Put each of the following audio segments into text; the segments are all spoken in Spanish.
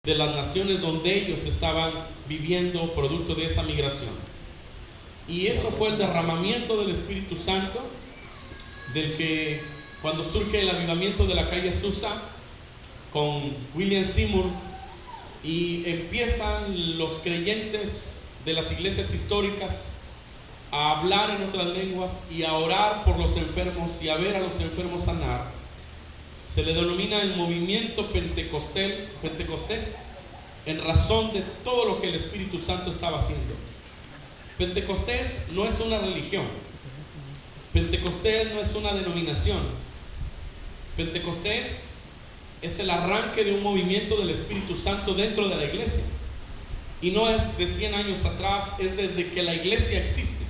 de las naciones donde ellos estaban viviendo producto de esa migración. Y eso fue el derramamiento del Espíritu Santo, del que cuando surge el avivamiento de la calle Susa con William Seymour, y empiezan los creyentes de las iglesias históricas a hablar en otras lenguas y a orar por los enfermos y a ver a los enfermos sanar. Se le denomina el movimiento pentecostés en razón de todo lo que el Espíritu Santo estaba haciendo. Pentecostés no es una religión, Pentecostés no es una denominación, Pentecostés es el arranque de un movimiento del Espíritu Santo dentro de la iglesia. Y no es de 100 años atrás, es desde que la iglesia existe.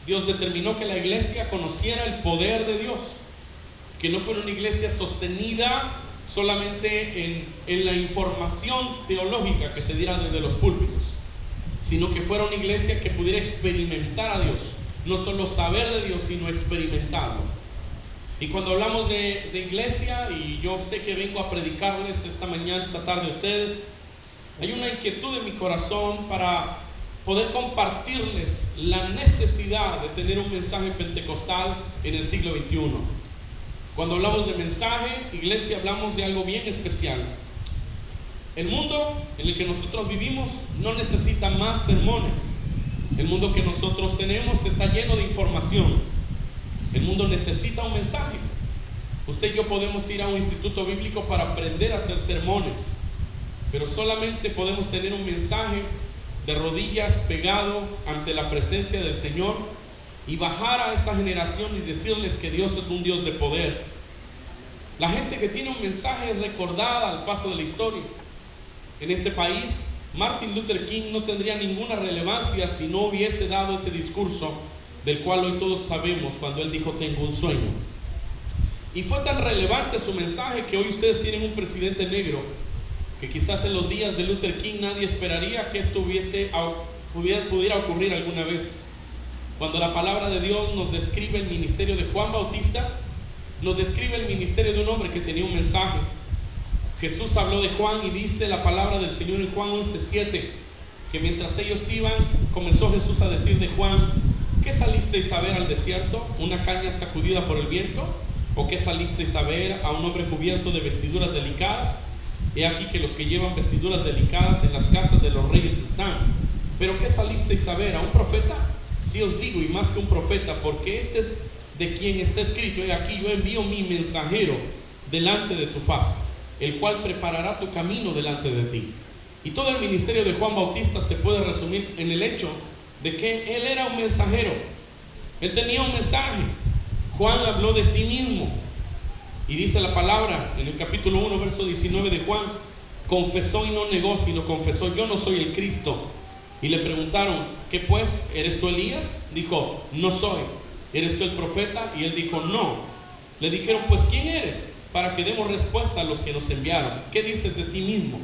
Dios determinó que la iglesia conociera el poder de Dios, que no fuera una iglesia sostenida solamente en la información teológica que se diera desde los púlpitos, sino que fuera una iglesia que pudiera experimentar a Dios, no solo saber de Dios, sino experimentarlo. Y cuando hablamos de iglesia, y yo sé que vengo a predicarles esta mañana, esta tarde a ustedes, hay una inquietud en mi corazón para poder compartirles la necesidad de tener un mensaje pentecostal en el siglo XXI. Cuando hablamos de mensaje, iglesia, hablamos de algo bien especial. El mundo en el que nosotros vivimos no necesita más sermones. El mundo que nosotros tenemos está lleno de información. El mundo necesita un mensaje. Usted y yo podemos ir a un instituto bíblico para aprender a hacer sermones, pero solamente podemos tener un mensaje de rodillas pegado ante la presencia del Señor y bajar a esta generación y decirles que Dios es un Dios de poder. La gente que tiene un mensaje es recordada al paso de la historia. En este país, Martin Luther King no tendría ninguna relevancia si no hubiese dado ese discurso del cual hoy todos sabemos, cuando él dijo: tengo un sueño. Y fue tan relevante su mensaje que hoy ustedes tienen un presidente negro, que quizás en los días de Luther King nadie esperaría que esto pudiera ocurrir alguna vez. Cuando la palabra de Dios nos describe el ministerio de Juan Bautista, nos describe el ministerio de un hombre que tenía un mensaje. Jesús habló de Juan y dice la palabra del Señor en Juan 11:7, que mientras ellos iban, comenzó Jesús a decir de Juan: ¿qué salisteis a ver al desierto? ¿Una caña sacudida por el viento? ¿O qué salisteis a ver a un hombre cubierto de vestiduras delicadas? He aquí que los que llevan vestiduras delicadas en las casas de los reyes están. ¿Pero qué salisteis a ver? ¿A un profeta? Sí os digo, y más que un profeta, porque este es de quien está escrito: he aquí yo envío mi mensajero delante de tu faz, el cual preparará tu camino delante de ti. Y todo el ministerio de Juan Bautista se puede resumir en el hecho de que él era un mensajero. Él tenía un mensaje. Juan habló de sí mismo, y dice la palabra en el capítulo 1 verso 19 de Juan: confesó y no negó, sino confesó: yo no soy el Cristo. Y le preguntaron: ¿qué pues? ¿Eres tú Elías? Dijo: no soy. ¿Eres tú el profeta? Y él dijo: no. Le dijeron: pues ¿quién eres? Para que demos respuesta a los que nos enviaron. ¿Qué dices de ti mismo?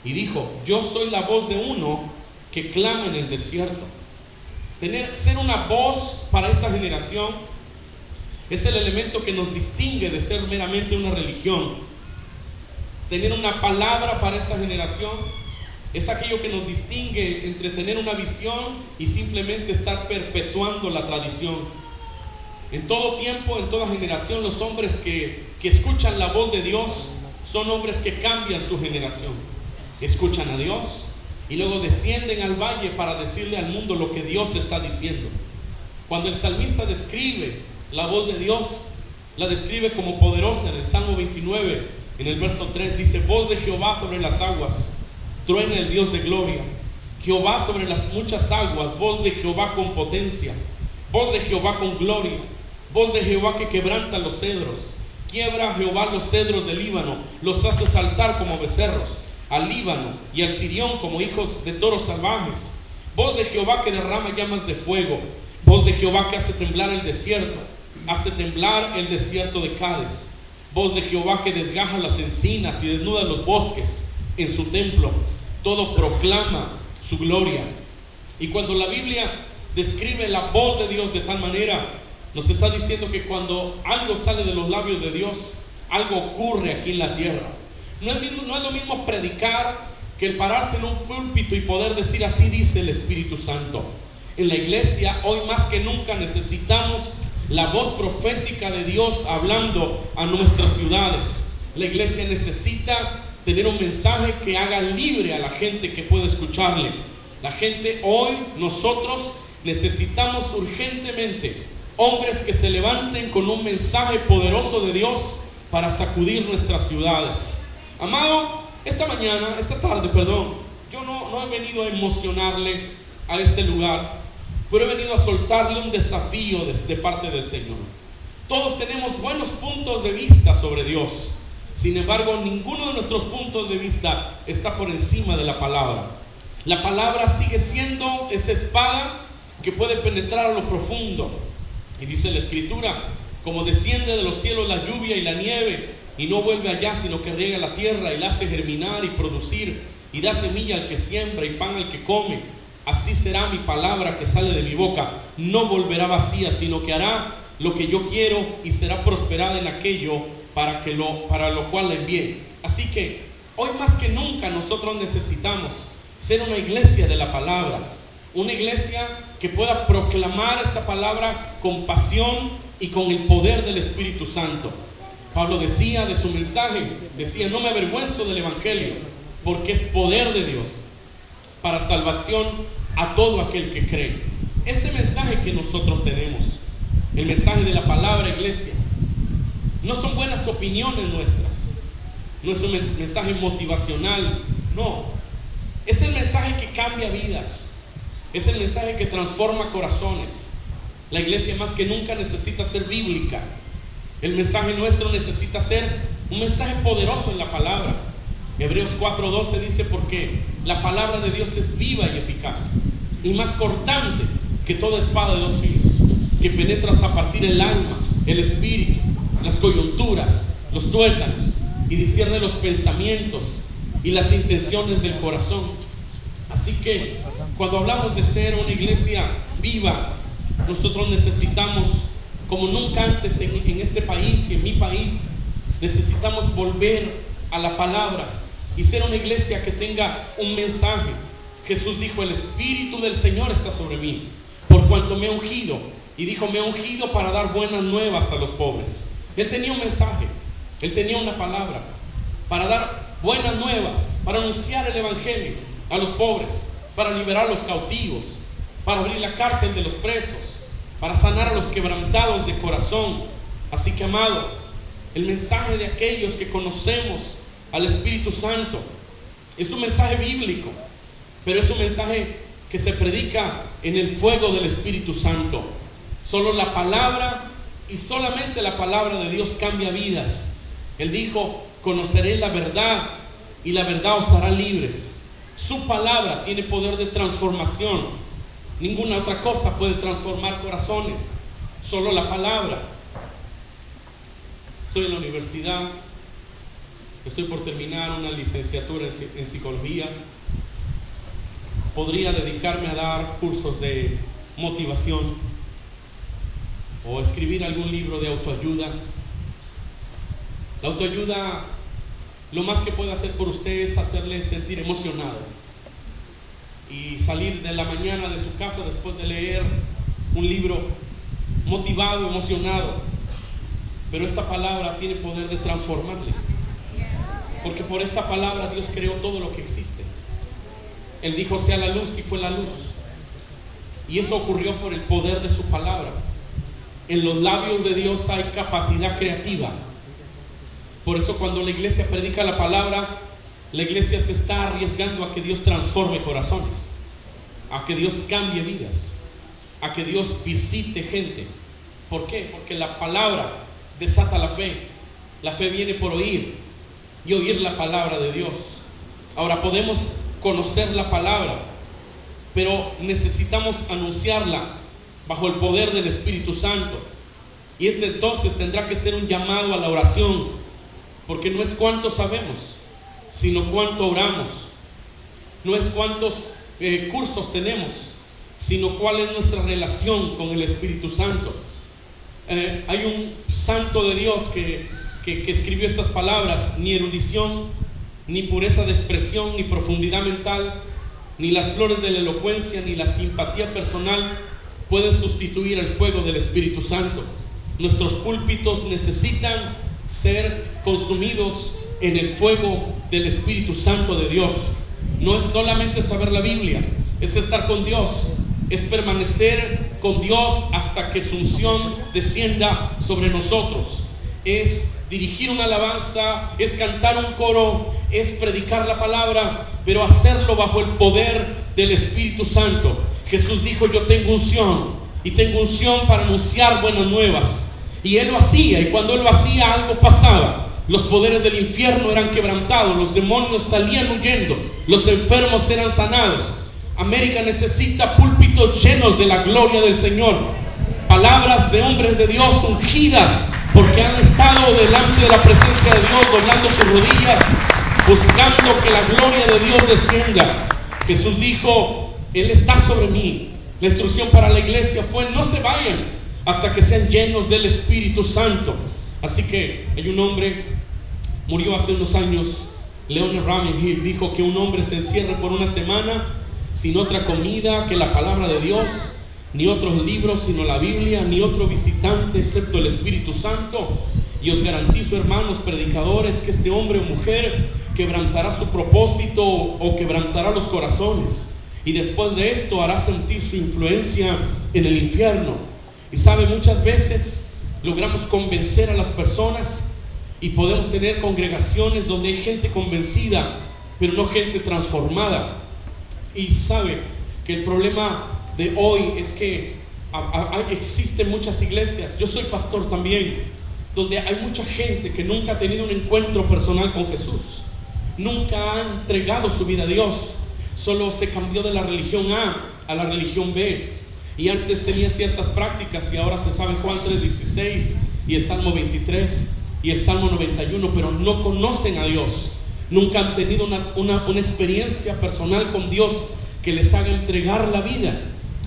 Y dijo: yo soy la voz de uno que clama en el desierto. Ser una voz para esta generación es el elemento que nos distingue de ser meramente una religión. Tener una palabra para esta generación es aquello que nos distingue entre tener una visión y simplemente estar perpetuando la tradición. En todo tiempo, en toda generación, los hombres que escuchan la voz de Dios son hombres que cambian su generación. Escuchan a Dios y luego descienden al valle para decirle al mundo lo que Dios está diciendo. Cuando el salmista describe la voz de Dios, la describe como poderosa. En el Salmo 29, en el verso 3, dice: voz de Jehová sobre las aguas, truena el Dios de gloria. Jehová sobre las muchas aguas, voz de Jehová con potencia, voz de Jehová con gloria, voz de Jehová que quebranta los cedros. Quiebra Jehová los cedros del Líbano, los hace saltar como becerros. Al Líbano y al Sirión como hijos de toros salvajes. Voz de Jehová que derrama llamas de fuego. Voz de Jehová que hace temblar el desierto, hace temblar el desierto de Cádiz. Voz de Jehová que desgaja las encinas y desnuda los bosques en su templo. Todo proclama su gloria. Y cuando la Biblia describe la voz de Dios de tal manera, nos está diciendo que cuando algo sale de los labios de Dios, algo ocurre aquí en la tierra. No es lo mismo predicar que el pararse en un púlpito y poder decir así dice el Espíritu Santo. En la iglesia hoy más que nunca necesitamos la voz profética de Dios hablando a nuestras ciudades. La iglesia necesita tener un mensaje que haga libre a la gente que pueda escucharle. La gente hoy, nosotros necesitamos urgentemente hombres que se levanten con un mensaje poderoso de Dios para sacudir nuestras ciudades. Amado, esta tarde, yo no he venido a emocionarle a este lugar, pero he venido a soltarle un desafío de parte del Señor. Todos tenemos buenos puntos de vista sobre Dios. Sin embargo, ninguno de nuestros puntos de vista está por encima de la palabra. La palabra sigue siendo esa espada que puede penetrar a lo profundo. Y dice la Escritura, como desciende de los cielos la lluvia y la nieve, y no vuelve allá, sino que riega la tierra y la hace germinar y producir, y da semilla al que siembra y pan al que come, así será mi palabra que sale de mi boca. No volverá vacía, sino que hará lo que yo quiero y será prosperada en aquello para lo cual la envié. Así que hoy más que nunca nosotros necesitamos ser una iglesia de la palabra, una iglesia que pueda proclamar esta palabra con pasión y con el poder del Espíritu Santo. Pablo decía de su mensaje, no me avergüenzo del Evangelio, porque es poder de Dios para salvación a todo aquel que cree. Este mensaje que nosotros tenemos, el mensaje de la palabra, iglesia, no son buenas opiniones nuestras, no es un mensaje motivacional, no, es el mensaje que cambia vidas, es el mensaje que transforma corazones. La iglesia más que nunca necesita ser bíblica. El mensaje nuestro necesita ser un mensaje poderoso en la palabra. Hebreos 4:12 dice, porque la palabra de Dios es viva y eficaz y más cortante que toda espada de dos filos, que penetra hasta partir el alma, el espíritu, las coyunturas, los tuétanos, y discierne los pensamientos y las intenciones del corazón. Así que cuando hablamos de ser una iglesia viva, nosotros necesitamos, como nunca antes en este país y en mi país, necesitamos volver a la palabra y ser una iglesia que tenga un mensaje. Jesús dijo, el Espíritu del Señor está sobre mí, por cuanto me ha ungido. Y dijo, me ha ungido para dar buenas nuevas a los pobres. Él tenía un mensaje, él tenía una palabra para dar buenas nuevas, para anunciar el Evangelio a los pobres, para liberar a los cautivos, para abrir la cárcel de los presos, para sanar a los quebrantados de corazón. Así que, amado, el mensaje de aquellos que conocemos al Espíritu Santo es un mensaje bíblico, pero es un mensaje que se predica en el fuego del Espíritu Santo. Solo la palabra y solamente la palabra de Dios cambia vidas. Él dijo, conoceréis la verdad y la verdad os hará libres. Su palabra tiene poder de transformación. Ninguna otra cosa puede transformar corazones, solo la palabra. Estoy en la universidad, estoy por terminar una licenciatura en psicología. Podría dedicarme a dar cursos de motivación o escribir algún libro de autoayuda. La autoayuda, lo más que puede hacer por usted es hacerle sentir emocionado y salir de la mañana de su casa después de leer un libro motivado, emocionado. Pero esta palabra tiene poder de transformarle, porque por esta palabra Dios creó todo lo que existe. Él dijo, sea la luz, y fue la luz. Y eso ocurrió por el poder de su palabra. En los labios de Dios hay capacidad creativa. Por eso cuando la iglesia predica la palabra, la iglesia se está arriesgando a que Dios transforme corazones, a que Dios cambie vidas, a que Dios visite gente. ¿Por qué? Porque la palabra desata la fe. La fe viene por oír, y oír la palabra de Dios. Ahora podemos conocer la palabra, pero necesitamos anunciarla bajo el poder del Espíritu Santo. Y entonces tendrá que ser un llamado a la oración, porque no es cuánto sabemos, sino cuánto oramos. No es cuántos cursos tenemos, sino cuál es nuestra relación con el Espíritu Santo. Hay un santo de Dios que escribió estas palabras: ni erudición, ni pureza de expresión, ni profundidad mental, ni las flores de la elocuencia, ni la simpatía personal pueden sustituir el fuego del Espíritu Santo. Nuestros púlpitos necesitan ser consumidos en el fuego del Espíritu Santo de Dios. No es solamente saber la Biblia, es estar con Dios, es permanecer con Dios hasta que su unción descienda sobre nosotros, es dirigir una alabanza, es cantar un coro, es predicar la palabra, pero hacerlo bajo el poder del Espíritu Santo. Jesús dijo: yo tengo unción, y tengo unción para anunciar buenas nuevas. Y Él lo hacía, y cuando Él lo hacía, algo pasaba. Los poderes del infierno eran quebrantados, los demonios salían huyendo, los enfermos eran sanados. América necesita púlpitos llenos de la gloria del Señor, palabras de hombres de Dios ungidas, porque han estado delante de la presencia de Dios, doblando sus rodillas, buscando que la gloria de Dios descienda. Jesús dijo: Él está sobre mí. La instrucción para la iglesia fue: no se vayan hasta que sean llenos del Espíritu Santo. Así que hay un hombre, murió hace unos años, Leonard Ravenhill, dijo que un hombre se encierre por una semana sin otra comida que la palabra de Dios, ni otros libros sino la Biblia, ni otro visitante excepto el Espíritu Santo. Y os garantizo, hermanos predicadores, que este hombre o mujer quebrantará su propósito o quebrantará los corazones, y después de esto hará sentir su influencia en el infierno. Y sabe, muchas veces logramos convencer a las personas y podemos tener congregaciones donde hay gente convencida, pero no gente transformada. Y sabe que el problema de hoy es que existen muchas iglesias, yo soy pastor también, donde hay mucha gente que nunca ha tenido un encuentro personal con Jesús, nunca ha entregado su vida a Dios, solo se cambió de la religión A la religión B, y antes tenía ciertas prácticas y ahora se sabe Juan 3:16 y el Salmo 23 y el Salmo 91, pero no conocen a Dios, nunca han tenido una experiencia personal con Dios que les haga entregar la vida,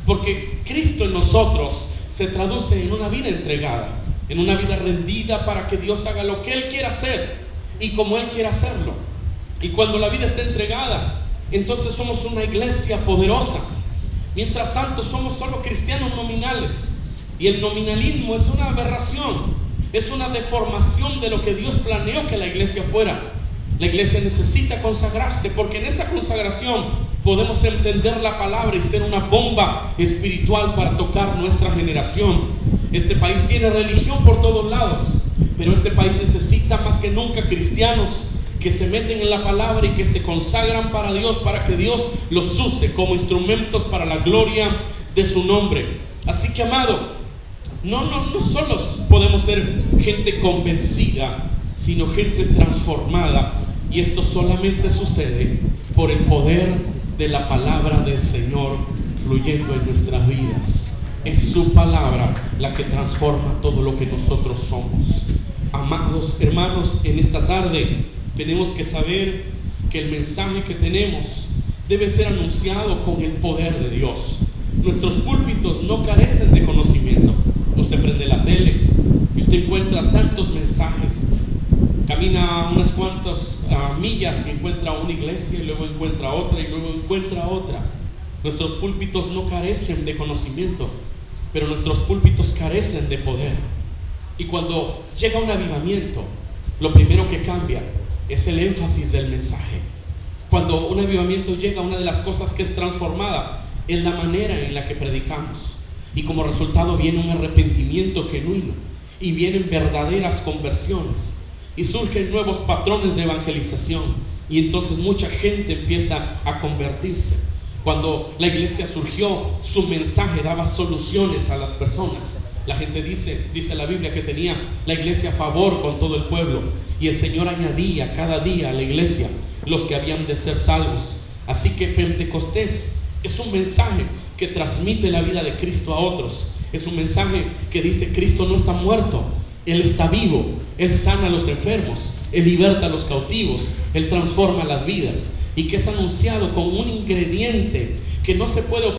porque Cristo en nosotros se traduce en una vida entregada, en una vida rendida para que Dios haga lo que Él quiera hacer y como Él quiera hacerlo. Y cuando la vida está entregada, entonces somos una iglesia poderosa. Mientras tanto somos solo cristianos nominales, y el nominalismo es una aberración, es una deformación de lo que Dios planeó que la iglesia fuera. La iglesia necesita consagrarse, porque en esa consagración podemos entender la palabra y ser una bomba espiritual para tocar nuestra generación. Este país tiene religión por todos lados, pero este país necesita más que nunca cristianos que se meten en la palabra y que se consagran para Dios, para que Dios los use como instrumentos para la gloria de su nombre. Así que, amado, no solos podemos ser gente convencida, sino gente transformada, y esto solamente sucede por el poder de la palabra del Señor fluyendo en nuestras vidas. Es su palabra la que transforma todo lo que nosotros somos. Amados hermanos, en esta tarde tenemos que saber que el mensaje que tenemos debe ser anunciado con el poder de Dios. Nuestros púlpitos no carecen de conocimiento. Usted prende la tele y usted encuentra tantos mensajes. Camina unas cuantas millas y encuentra una iglesia, y luego encuentra otra, y luego encuentra otra. Nuestros púlpitos no carecen de conocimiento, pero nuestros púlpitos carecen de poder. Y cuando llega un avivamiento, lo primero que cambia es el énfasis del mensaje. Cuando un avivamiento llega, una de las cosas que es transformada es la manera en la que predicamos, y como resultado viene un arrepentimiento genuino, y vienen verdaderas conversiones, y surgen nuevos patrones de evangelización, y entonces mucha gente empieza a convertirse. Cuando la iglesia surgió, su mensaje daba soluciones a las personas. La gente dice la Biblia, que tenía la iglesia favor con todo el pueblo, y el Señor añadía cada día a la iglesia los que habían de ser salvos. Así que Pentecostés es un mensaje que transmite la vida de Cristo a otros. Es un mensaje que dice: Cristo no está muerto, Él está vivo, Él sana a los enfermos, Él liberta a los cautivos, Él transforma las vidas, y que es anunciado con un ingrediente que no se puede